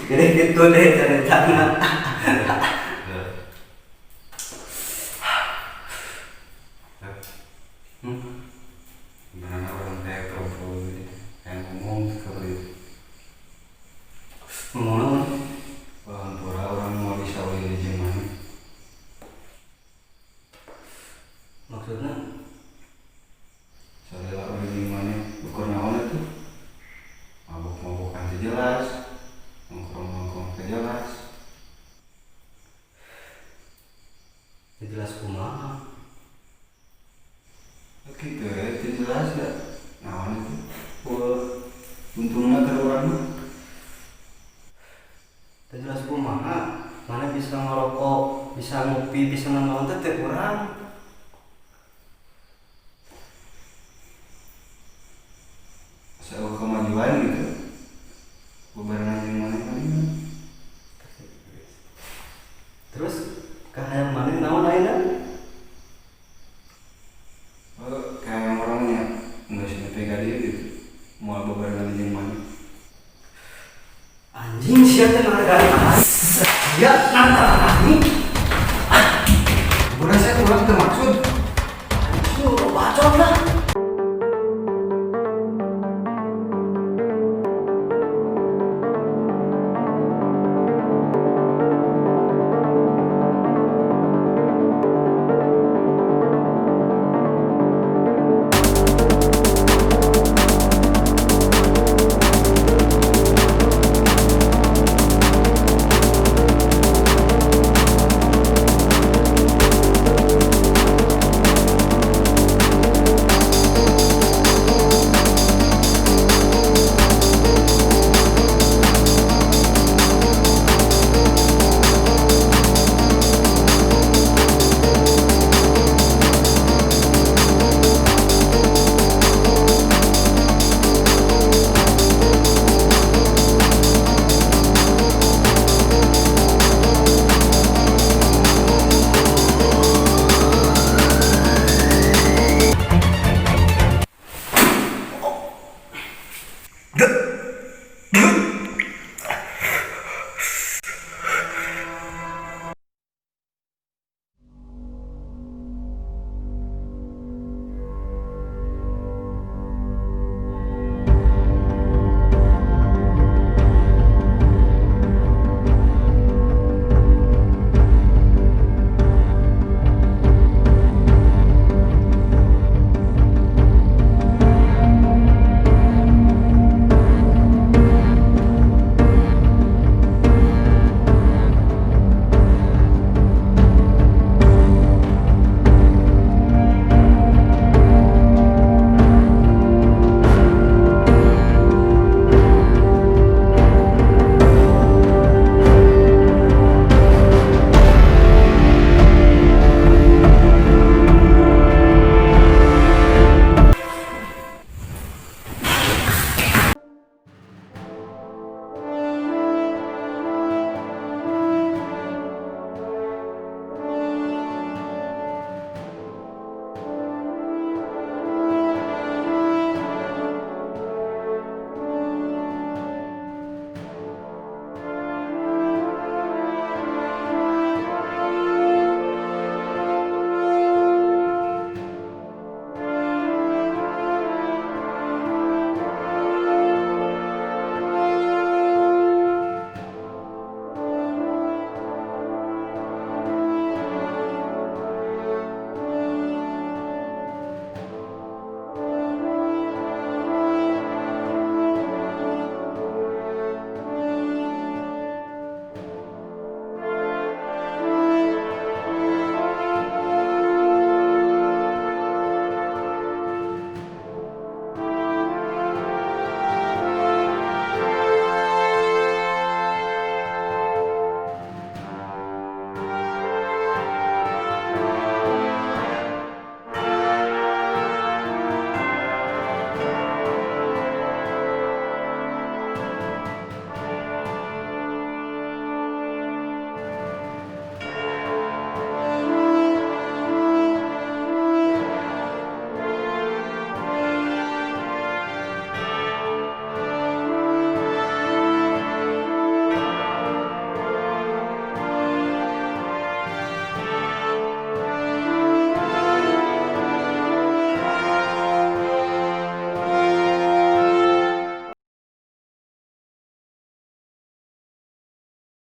Jadi gitu deh ceritanya. Gimana orang kayak perempuan yang ngomong seperti itu. Ngomong Bahan pura orang mau bisa di zaman. maksudnya Soalnya orang di mana ukur naon itu mabuk-mabukan jelas, nongkrong-nongkrong jelas. jelas kumaha. Gitu ya, itu jelas ya. Naon itu? Wah, untungnya ke orang mah. Jelas kumaha. Mana bisa ngerokok, bisa ngopi, bisa nonton teh kurang. Saya kemajuan gitu. Bebarengan yang mana-mana. Terus kahayang mana naon ayeuna? Kayak orangnya nggak sih pegang dia gitu. Mau bebarengan yang mana? Anjing siapa yang hargai ya nanta